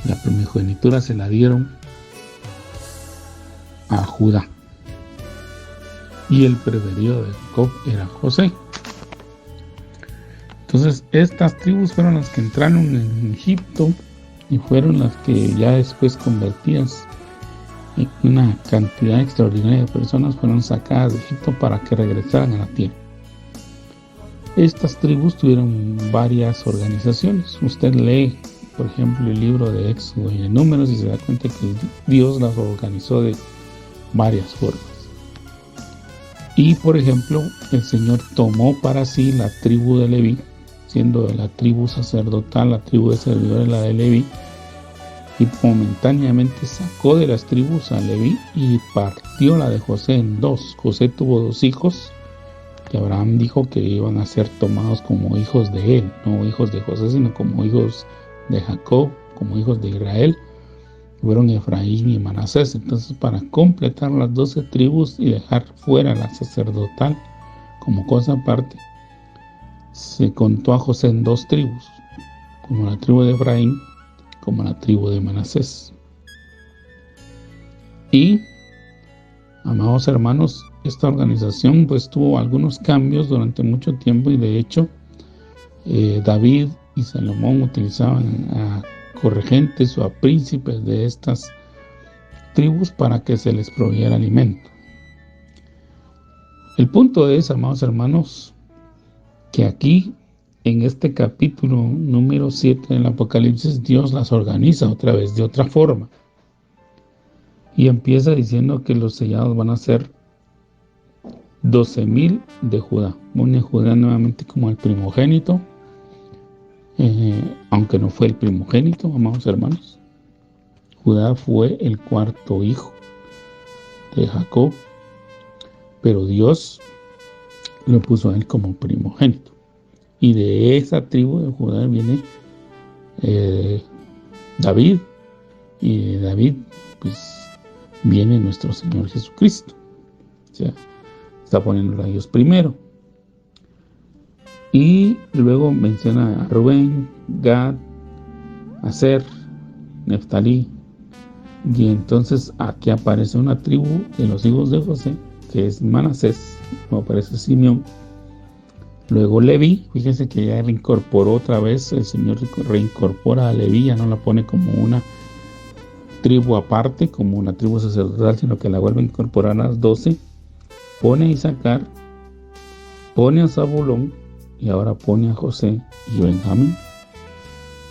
La primogenitura se la dieron a Judá. Y el preferido de Jacob era José. Entonces estas tribus fueron las que entraron en Egipto y fueron las que ya después convertidas en una cantidad extraordinaria de personas fueron sacadas de Egipto para que regresaran a la tierra. Estas tribus tuvieron varias organizaciones. Usted lee, por ejemplo, el libro de Éxodo y de Números y se da cuenta que Dios las organizó de varias formas. Y por ejemplo, el Señor tomó para sí la tribu de Leví, siendo la tribu sacerdotal, la tribu de servidores, la de Leví, y momentáneamente sacó de las tribus a Leví y partió la de José en 2. José tuvo 2 hijos que Abraham dijo que iban a ser tomados como hijos de él, no hijos de José, sino como hijos de Jacob, como hijos de Israel. Fueron Efraín y Manasés. Entonces, para completar las 12 tribus y dejar fuera la sacerdotal como cosa aparte, se contó a José en 2 tribus, como la tribu de Efraín, como la tribu de Manasés. Y, amados hermanos, esta organización pues tuvo algunos cambios durante mucho tiempo y de hecho David y Salomón utilizaban a corregentes o a príncipes de estas tribus para que se les proveyera alimento. El punto es, amados hermanos, que aquí en este capítulo número 7 del Apocalipsis Dios las organiza otra vez de otra forma y empieza diciendo que los sellados van a ser 12,000 de Judá. Pone Judá nuevamente como el primogénito, aunque no fue el primogénito, amados hermanos. Judá fue el 4º hijo de Jacob, pero Dios lo puso a él como primogénito. Y de esa tribu de Judá viene David, y de David pues viene nuestro Señor Jesucristo. O sea, está poniendo a Dios primero. Y luego menciona a Rubén, Gad, Aser, Neftalí. Y entonces aquí aparece una tribu de los hijos de José, que es Manasés, no aparece Simeón. Luego Leví, fíjense que ya reincorporó otra vez, el Señor reincorpora a Leví, ya no la pone como una tribu aparte, como una tribu sacerdotal, sino que la vuelve a incorporar a las 12. Pone a Isaacar, pone a Zabulón y ahora pone a José y Benjamín.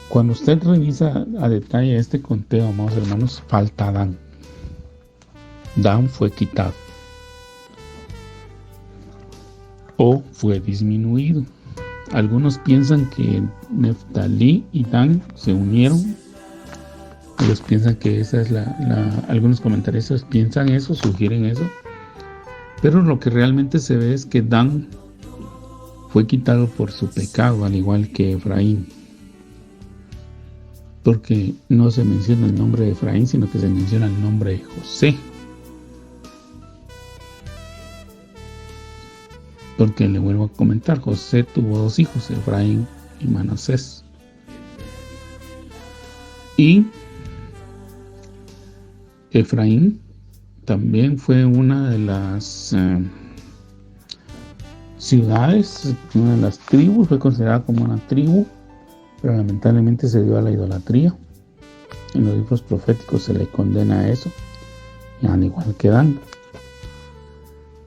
Cuando usted revisa a detalle este conteo, amados hermanos, falta Dan. Dan fue quitado o fue disminuido. Algunos piensan que Neftalí y Dan se unieron. Ellos piensan que esa es algunos comentaristas piensan eso, sugieren eso. Pero lo que realmente se ve es que Dan fue quitado por su pecado, al igual que Efraín. porque no se menciona el nombre de Efraín, sino que se menciona el nombre de José. Porque le vuelvo a comentar, José tuvo 2 hijos, Efraín y Manasés. Y Efraín también fue una de las ciudades, una de las tribus, fue considerada como una tribu, pero lamentablemente se dio a la idolatría. En los libros proféticos se le condena a eso, al igual que Dan.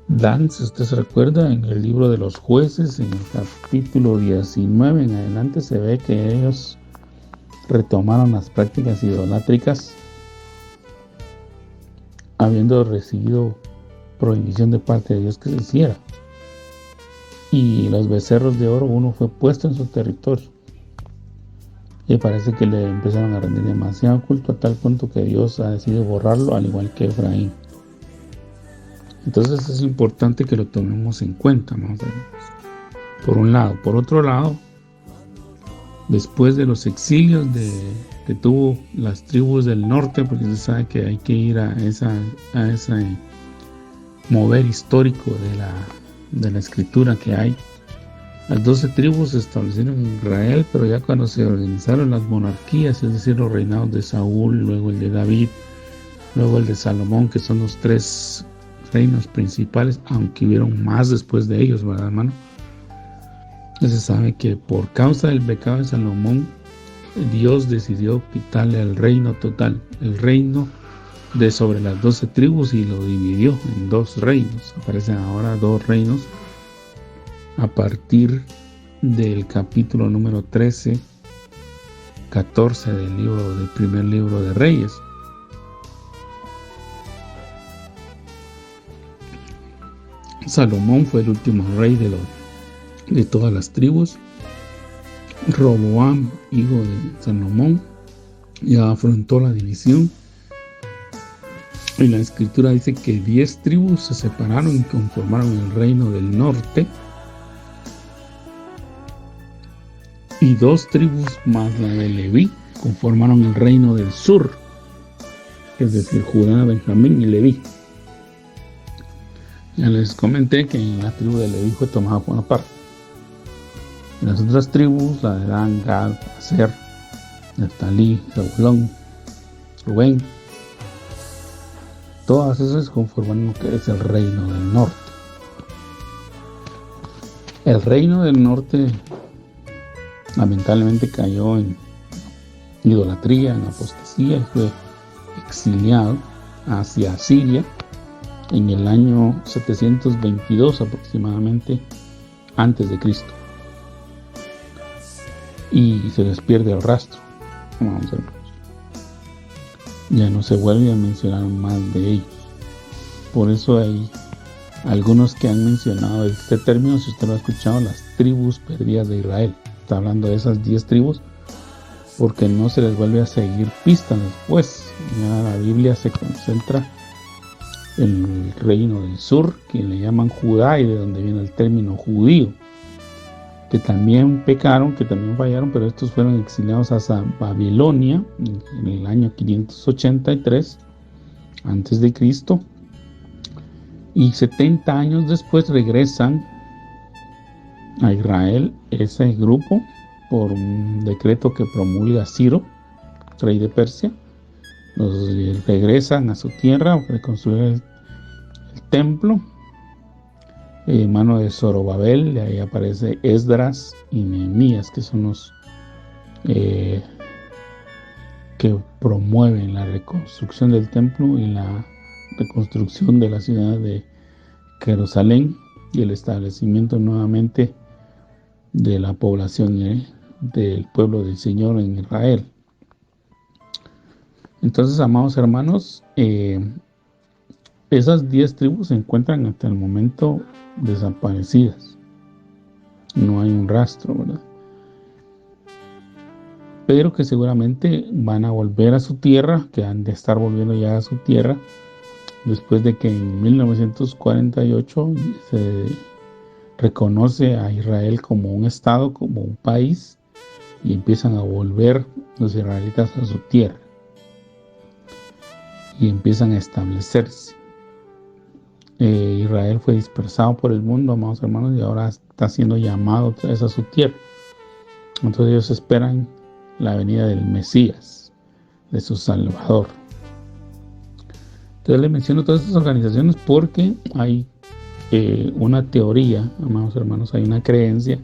Dan, si usted se recuerda, en el libro de los jueces, en el capítulo 19 en adelante, se ve que ellos retomaron las prácticas idolátricas, habiendo recibido prohibición de parte de Dios que se hiciera. Y los becerros de oro, uno fue puesto en su territorio. Y parece que le empezaron a rendir demasiado culto a tal punto que Dios ha decidido borrarlo, al igual que Efraín. Entonces es importante que lo tomemos en cuenta, ¿no? Por un lado. Por otro lado, después de los exilios que tuvo las tribus del norte, porque se sabe que hay que ir a ese mover histórico de la escritura que hay. Las 12 tribus se establecieron en Israel, pero ya cuando se organizaron las monarquías, es decir, los reinados de Saúl, luego el de David, luego el de Salomón, que son los 3 reinos principales, aunque hubieron más después de ellos, ¿verdad, hermano? Se sabe que por causa del pecado de Salomón, Dios decidió quitarle el reino total, el reino de sobre las 12 tribus, y lo dividió en 2 reinos. Aparecen ahora 2 reinos a partir del capítulo número 13, 14 del primer libro de Reyes. Salomón fue el último rey de todas las tribus. Roboam, hijo de Salomón, ya afrontó la división. Y la escritura dice que 10 tribus se separaron y conformaron el reino del norte. Y 2 tribus más la de Leví conformaron el reino del sur, es decir, Judá, Benjamín y Leví. Ya les comenté que en la tribu de Leví fue tomada Bonaparte. Las otras tribus, la de Dan, Gad, Aser, Neftalí, Zabulón, Rubén, todas esas conforman lo que es el reino del norte. El reino del norte lamentablemente cayó en idolatría, en apostasía, y fue exiliado hacia Siria en el año 722 aproximadamente antes de Cristo. Y se les pierde el rastro. Vamos a ver. Ya no se vuelve a mencionar más de ellos. Por eso hay algunos que han mencionado este término, si usted lo ha escuchado, las tribus perdidas de Israel. Está hablando de esas 10 tribus porque no se les vuelve a seguir pistas después. Ya la Biblia se concentra en el reino del sur, que le llaman Judá, y de donde viene el término judío, que también pecaron, que también fallaron, pero estos fueron exiliados hacia Babilonia en el año 583 antes de Cristo, y 70 años después regresan a Israel ese grupo por un decreto que promulga Ciro, rey de Persia. Los regresan a su tierra para reconstruir el templo, mano de Zorobabel. De ahí aparece Esdras y Nehemías, que son los que promueven la reconstrucción del templo y la reconstrucción de la ciudad de Jerusalén y el establecimiento nuevamente de la población del pueblo del Señor en Israel. Entonces, amados hermanos, esas 10 tribus se encuentran hasta el momento desaparecidas. No hay un rastro, ¿verdad? Pero que seguramente van a volver a su tierra, que han de estar volviendo ya a su tierra, después de que en 1948 se reconoce a Israel como un estado, como un país, y empiezan a volver los israelitas a su tierra y empiezan a establecerse. Israel fue dispersado por el mundo, amados hermanos, y ahora está siendo llamado otra vez a su tierra. Entonces ellos esperan la venida del Mesías, de su Salvador. Entonces les menciono todas estas organizaciones porque hay una teoría, amados hermanos, hay una creencia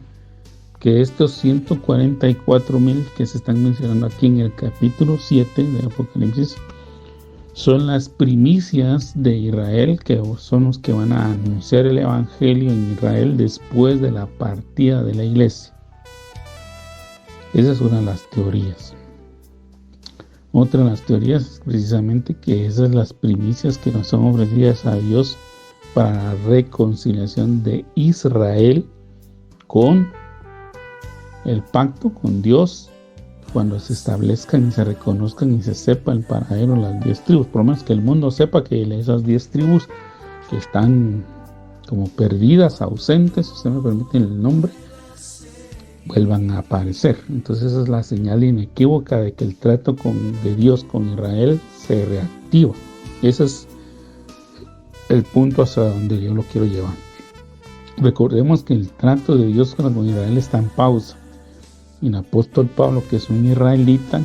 que estos 144,000 que se están mencionando aquí en el capítulo 7 de Apocalipsis son las primicias de Israel, que son los que van a anunciar el evangelio en Israel después de la partida de la iglesia. Esa es una de las teorías. Otra de las teorías es precisamente que esas son las primicias que nos son ofrecidas a Dios para la reconciliación de Israel con el pacto con Dios, cuando se establezcan y se reconozcan y se sepa el paradero de las 10 tribus, por lo menos que el mundo sepa que esas 10 tribus que están como perdidas, ausentes, si usted me permite el nombre, vuelvan a aparecer. Entonces esa es la señal inequívoca de que el trato de Dios con Israel se reactiva. Ese es el punto hacia donde yo lo quiero llevar. Recordemos que el trato de Dios con Israel está en pausa. El apóstol Pablo, que es un israelita,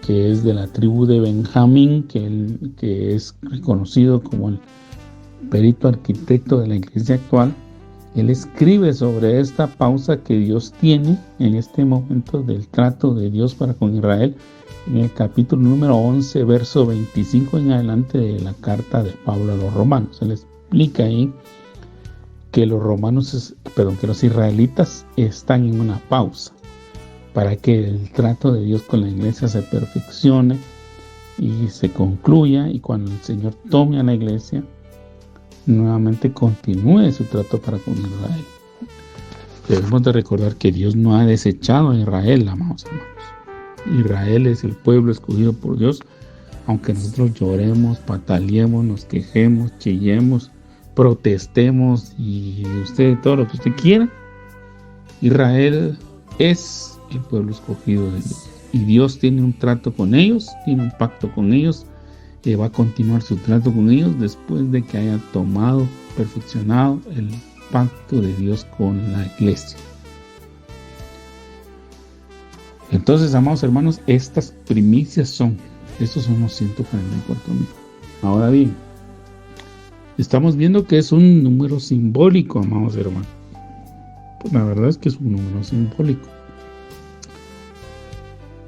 que es de la tribu de Benjamín, que es reconocido como el perito arquitecto de la iglesia actual, él escribe sobre esta pausa que Dios tiene en este momento del trato de Dios para con Israel en el capítulo número 11, verso 25 en adelante de la carta de Pablo a los romanos. Él explica ahí que que los israelitas están en una pausa para que el trato de Dios con la iglesia se perfeccione y se concluya, y cuando el Señor tome a la iglesia nuevamente continúe su trato para con Israel. Debemos de recordar que Dios no ha desechado a Israel, amados hermanos. Israel es el pueblo escogido por Dios, aunque nosotros lloremos, pataleemos, nos quejemos, chillemos, protestemos y todo lo que usted quiera. Israel es el pueblo escogido de Dios, y Dios tiene un trato con ellos, tiene un pacto con ellos, y va a continuar su trato con ellos después de que haya perfeccionado el pacto de Dios con la iglesia. Entonces, amados hermanos, estas primicias estos son los 144,000. Ahora bien, estamos viendo que es un número simbólico, amados hermanos. Pues la verdad es que es un número simbólico.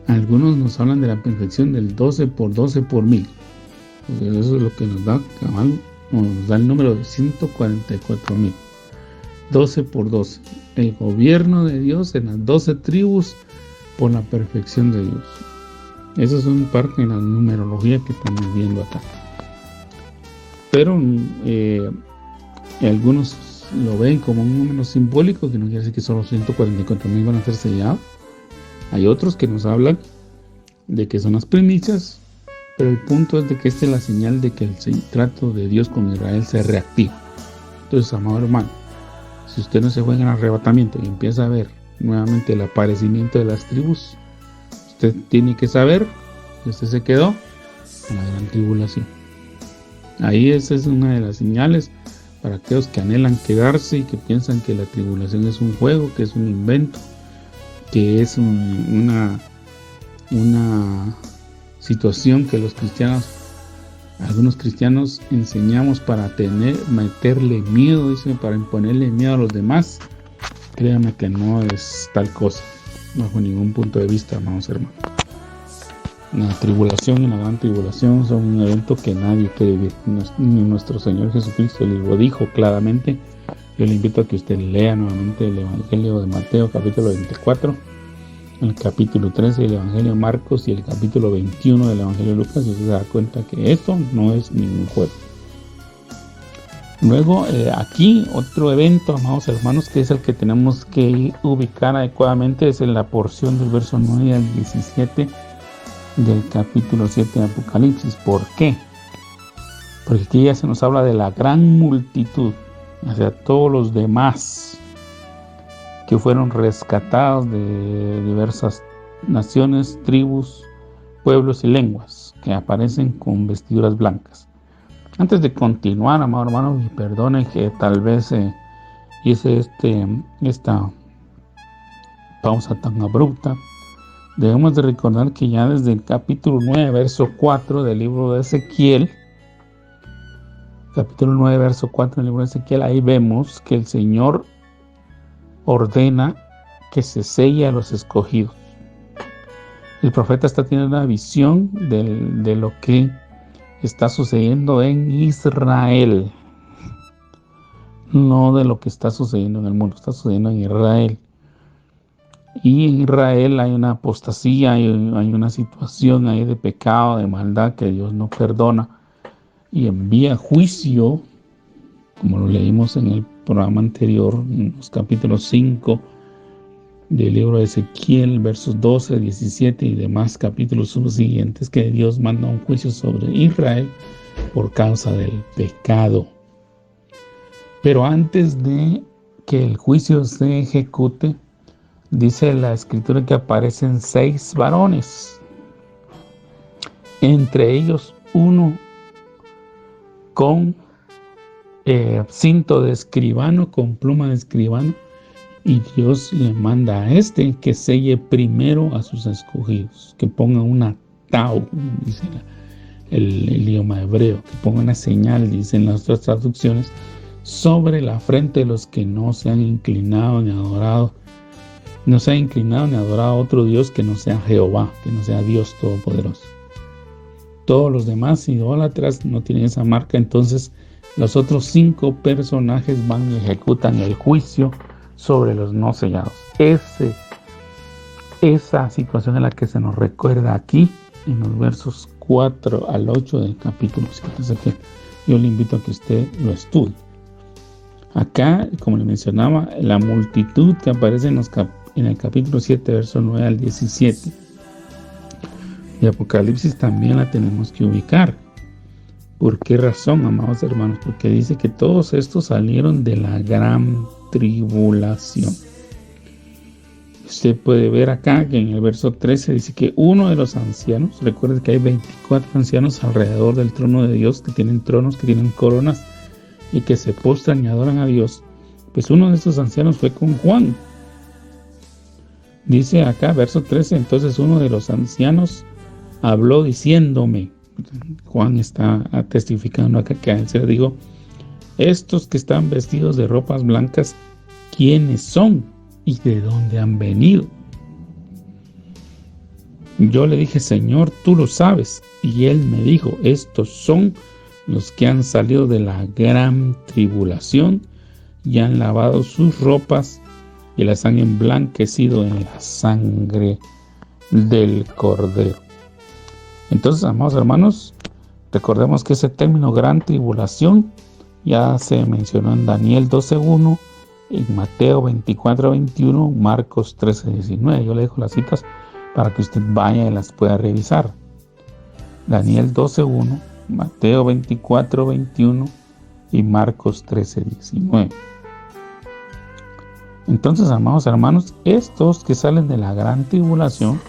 Algunos nos hablan de la perfección del 12 por 12 por 1000. Pues eso es lo que nos da el número de 144,000. 12 por 12. El gobierno de Dios en las 12 tribus por la perfección de Dios. Esa es una parte de la numerología que estamos viendo acá. Pero algunos lo ven como un número simbólico, que no quiere decir que solo 144,000 van a ser sellados. Hay otros que nos hablan de que son las primicias, pero el punto es de que esta es la señal de que el trato de Dios con Israel se reactiva. Entonces, amado hermano, si usted no se fue en el arrebatamiento y empieza a ver nuevamente el aparecimiento de las tribus, usted tiene que saber que usted se quedó en la gran tribulación. Ahí esa es una de las señales para aquellos que anhelan quedarse y que piensan que la tribulación es un juego, que es un invento, que es una situación que algunos cristianos enseñamos para meterle miedo, dice, para imponerle miedo a los demás. Créame que no es tal cosa, bajo ningún punto de vista, amados hermanos. La tribulación y la gran tribulación son un evento que nadie quiere vivir. Nuestro Señor Jesucristo lo dijo claramente. Yo le invito a que usted lea nuevamente el Evangelio de Mateo, capítulo 24, el capítulo 13 del Evangelio de Marcos y el capítulo 21 del Evangelio de Lucas, y usted se da cuenta que esto no es ningún juego. Luego, aquí otro evento, amados hermanos, que es el que tenemos que ubicar adecuadamente, es en la porción del verso 9 al 17 del capítulo 7 de Apocalipsis. ¿Por qué? Porque aquí ya se nos habla de la gran multitud, o sea, todos los demás que fueron rescatados de diversas naciones, tribus, pueblos y lenguas, que aparecen con vestiduras blancas. Antes de continuar, amado hermano, y perdonen que tal vez hice esta pausa tan abrupta, debemos de recordar que ya desde el capítulo 9, verso 4 del libro de Ezequiel, capítulo 9, verso 4 del libro de Ezequiel, ahí vemos que el Señor ordena que se selle a los escogidos. El profeta está teniendo una visión de lo que está sucediendo en Israel, no de lo que está sucediendo en el mundo, está sucediendo en Israel. Y en Israel hay una apostasía, hay una situación ahí de pecado, de maldad que Dios no perdona y envía juicio, como lo leímos en el programa anterior, en los capítulos 5 del libro de Ezequiel, versos 12, 17 y demás capítulos subsiguientes, que Dios manda un juicio sobre Israel por causa del pecado. Pero antes de que el juicio se ejecute, dice la Escritura que aparecen 6 varones, entre ellos uno con cinto de escribano, con pluma de escribano, y Dios le manda a que selle primero a sus escogidos, que ponga una tau, dice el idioma hebreo, que ponga una señal, dicen las otras traducciones, sobre la frente de los que no se han inclinado ni adorado a otro Dios que no sea Jehová, que no sea Dios Todopoderoso. Todos los demás idólatras no tienen esa marca, entonces los otros 5 personajes van y ejecutan el juicio sobre los no sellados. Esa situación es la que se nos recuerda aquí en los versos 4 al 8 del capítulo 7. Así que yo le invito a que usted lo estudie. Acá, como le mencionaba, la multitud que aparece en el capítulo 7, verso 9 al 17 de Apocalipsis también la tenemos que ubicar. ¿Por qué razón, amados hermanos? Porque dice que todos estos salieron de la gran tribulación. Usted puede ver acá que en el verso 13 dice que uno de los ancianos, recuerde que hay 24 ancianos alrededor del trono de Dios, que tienen tronos, que tienen coronas y que se postran y adoran a Dios. Pues uno de estos ancianos fue con Juan. Dice acá, verso 13, entonces uno de los ancianos habló diciéndome, Juan está testificando acá que a él se le dijo, estos que están vestidos de ropas blancas, ¿quiénes son y de dónde han venido? Yo le dije, Señor, tú lo sabes. Y él me dijo, estos son los que han salido de la gran tribulación y han lavado sus ropas y las han emblanquecido en la sangre del Cordero. Entonces, amados hermanos, recordemos que ese término gran tribulación ya se mencionó en Daniel 12:1, en Mateo 24:21, Marcos 13:19. Yo le dejo las citas para que usted vaya y las pueda revisar. Daniel 12:1, Mateo 24:21 y Marcos 13:19. Entonces, amados hermanos, estos que salen de la gran tribulación,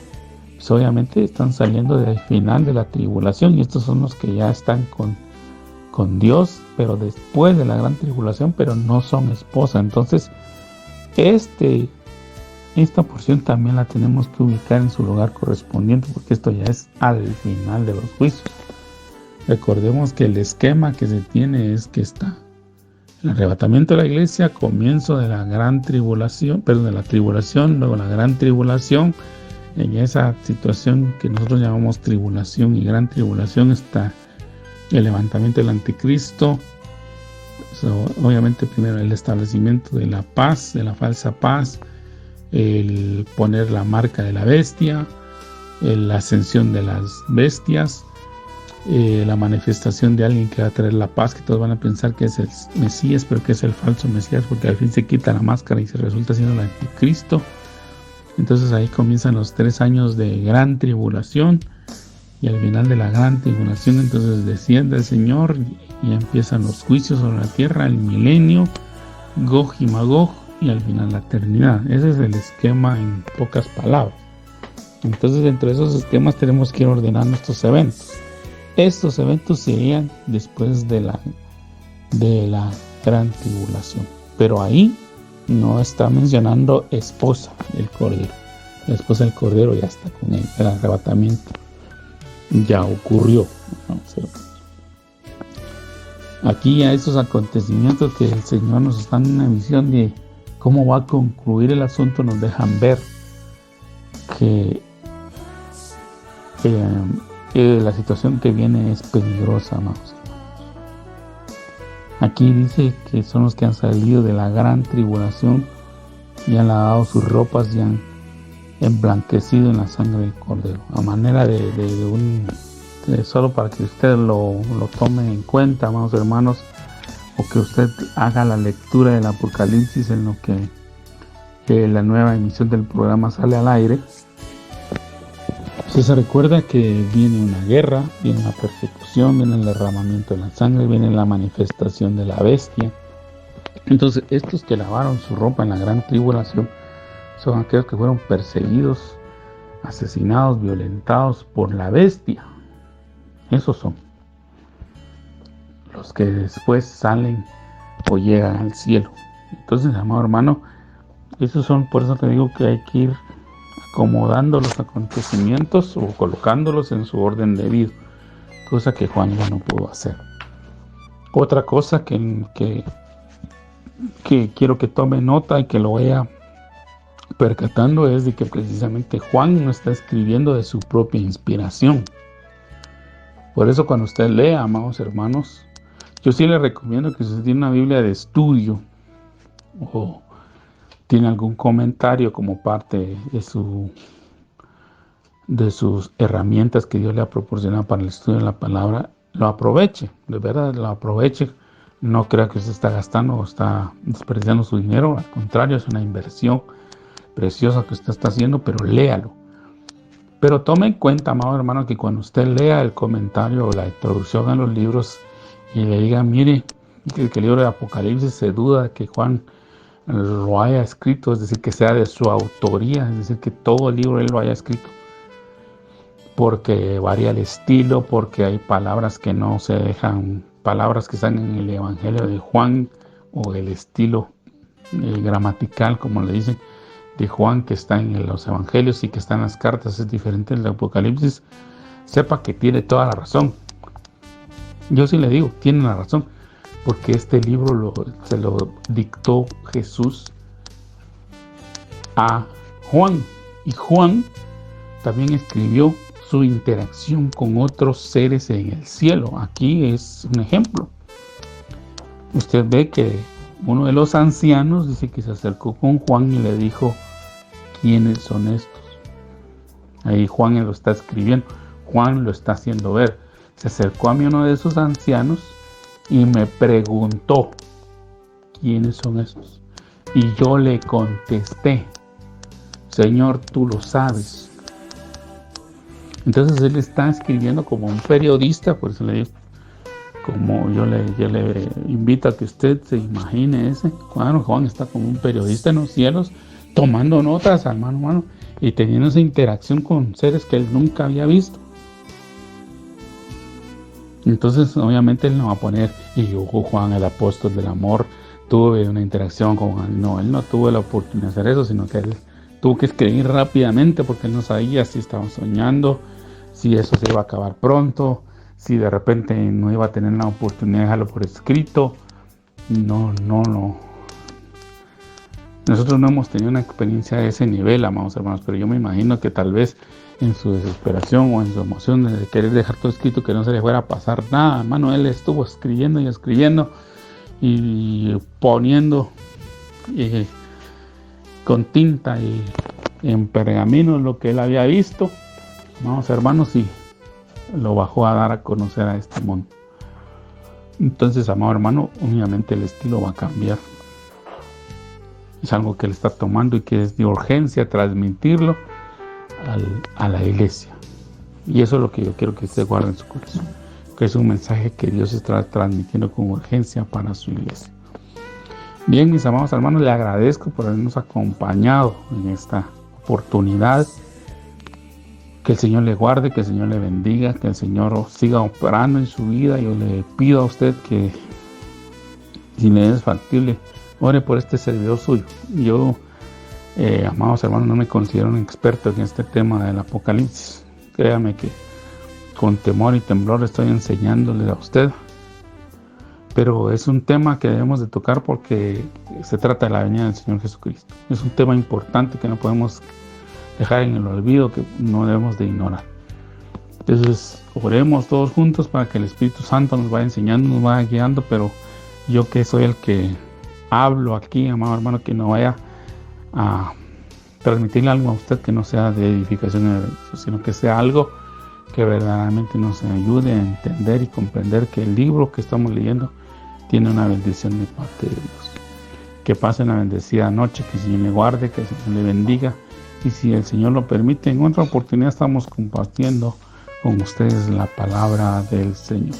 pues obviamente están saliendo del final de la tribulación, y estos son los que ya están con Dios, pero después de la gran tribulación, pero no son esposa. Entonces, esta porción también la tenemos que ubicar en su lugar correspondiente, porque esto ya es al final de los juicios. Recordemos que el esquema que se tiene es que está el arrebatamiento de la iglesia, comienzo de la gran tribulación, de la tribulación, luego la gran tribulación. En esa situación que nosotros llamamos tribulación y gran tribulación está el levantamiento del anticristo. Obviamente primero el establecimiento de la paz, de la falsa paz, el poner la marca de la bestia, la ascensión de las bestias, la manifestación de alguien que va a traer la paz, que todos van a pensar que es el Mesías, pero que es el falso Mesías, porque al fin se quita la máscara y se resulta siendo el anticristo. Entonces ahí comienzan los 3 años de gran tribulación, y al final de la gran tribulación entonces desciende el Señor y empiezan los juicios sobre la tierra, el milenio, Gog y Magog, y al final la eternidad. Ese es el esquema en pocas palabras. Entonces, dentro de esos esquemas tenemos que ir ordenando estos eventos. Estos eventos serían después de la gran tribulación. Pero ahí no está mencionando esposa del Cordero. La esposa del Cordero ya está con él. El arrebatamiento ya ocurrió. Aquí ya esos acontecimientos que el Señor nos está dando una visión de cómo va a concluir el asunto, nos dejan ver que la situación que viene es peligrosa, amados. Aquí dice que son los que han salido de la gran tribulación y han lavado sus ropas y han emblanquecido en la sangre del Cordero. A manera solo para que usted lo tome en cuenta, amados hermanos, o que usted haga la lectura del Apocalipsis en lo que la nueva emisión del programa sale al aire. Usted se recuerda que viene una guerra, viene una persecución, viene el derramamiento de la sangre, viene la manifestación de la bestia. Entonces, estos que lavaron su ropa en la gran tribulación son aquellos que fueron perseguidos, asesinados, violentados por la bestia. Esos son los que después salen o llegan al cielo. Entonces, amado hermano, esos son, por eso te digo que hay que ir acomodando los acontecimientos o colocándolos en su orden debido, cosa que Juan ya no pudo hacer. Otra cosa que quiero que tome nota y que lo vaya percatando es de que precisamente Juan no está escribiendo de su propia inspiración. Por eso cuando usted lea, amados hermanos, yo sí le recomiendo que si usted tiene una Biblia de estudio o tiene algún comentario como parte de sus herramientas que Dios le ha proporcionado para el estudio de la palabra, lo aproveche, de verdad lo aproveche. No crea que usted está gastando o está desperdiciando su dinero, al contrario, es una inversión preciosa que usted está haciendo, pero léalo. Pero tome en cuenta, amado hermano, que cuando usted lea el comentario o la introducción a los libros y le diga, mire, que el libro de Apocalipsis se duda que Juan lo haya escrito, es decir, que sea de su autoría, es decir, que todo el libro él lo haya escrito, porque varía el estilo, porque hay palabras que no se dejan, palabras que están en el Evangelio de Juan o el estilo gramatical, como le dicen, de Juan, que está en los Evangelios y que está en las cartas, es diferente del Apocalipsis. Sepa que tiene toda la razón. Yo sí le digo, tiene la razón, porque este libro se lo dictó Jesús a Juan, y Juan también escribió su interacción con otros seres en el cielo. Aquí es un ejemplo. Usted ve que uno de los ancianos dice que se acercó con Juan y le dijo, ¿quiénes son estos? Ahí Juan lo está escribiendo, Juan lo está haciendo ver. Se acercó a mí uno de esos ancianos y me preguntó, ¿quiénes son estos? Y yo le contesté, Señor, tú lo sabes. Entonces él está escribiendo como un periodista, por eso le digo, como yo le invito a que usted se imagine ese. Juan está como un periodista en los cielos, tomando notas a mano y teniendo esa interacción con seres que él nunca había visto. Entonces obviamente él no va a poner, y yo, Juan, el apóstol del amor, tuve una interacción con él. No, él no tuvo la oportunidad de hacer eso, sino que él tuvo que escribir rápidamente porque él no sabía si estaba soñando, si eso se iba a acabar pronto, si de repente no iba a tener la oportunidad de dejarlo por escrito. No. Nosotros no hemos tenido una experiencia de ese nivel, amados hermanos, pero yo me imagino que tal vez en su desesperación o en su emoción de querer dejar todo escrito, que no se le fuera a pasar nada, hermano, él estuvo escribiendo y poniendo con tinta y en pergamino lo que él había visto, amados hermanos, y lo bajó a dar a conocer a este mundo. Entonces, amado hermano, obviamente el estilo va a cambiar. Es algo que él está tomando y que es de urgencia transmitirlo a la iglesia. Y eso es lo que yo quiero que usted guarde en su corazón, que es un mensaje que Dios está transmitiendo con urgencia para su iglesia. Bien, mis amados hermanos, le agradezco por habernos acompañado en esta oportunidad. Que el Señor le guarde, que el Señor le bendiga, que el Señor siga operando en su vida. Yo le pido a usted que, si le es factible, ore por este servidor suyo. Yo, amados hermanos, no me considero un experto en este tema del Apocalipsis. Créame que con temor y temblor estoy enseñándole a usted. Pero es un tema que debemos de tocar porque se trata de la venida del Señor Jesucristo. Es un tema importante que no podemos dejar en el olvido, que no debemos de ignorar. Entonces, oremos todos juntos para que el Espíritu Santo nos vaya enseñando, nos vaya guiando, pero yo que soy el que hablo aquí, amado hermano, que no vaya a transmitirle algo a usted que no sea de edificación, sino que sea algo que verdaderamente nos ayude a entender y comprender que el libro que estamos leyendo tiene una bendición de parte de Dios. Que pasen una bendecida noche, que el Señor le guarde, que el Señor le bendiga. Y si el Señor lo permite, en otra oportunidad estamos compartiendo con ustedes la palabra del Señor.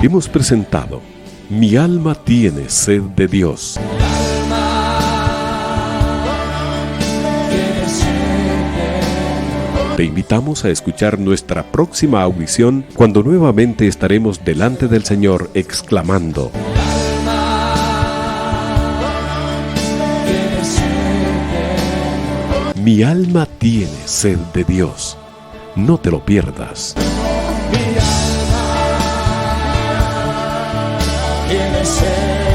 Hemos presentado Mi alma tiene sed de Dios. Te invitamos a escuchar nuestra próxima audición cuando nuevamente estaremos delante del Señor exclamando: Mi alma tiene sed de Dios. No te lo pierdas. Mi alma tiene sed.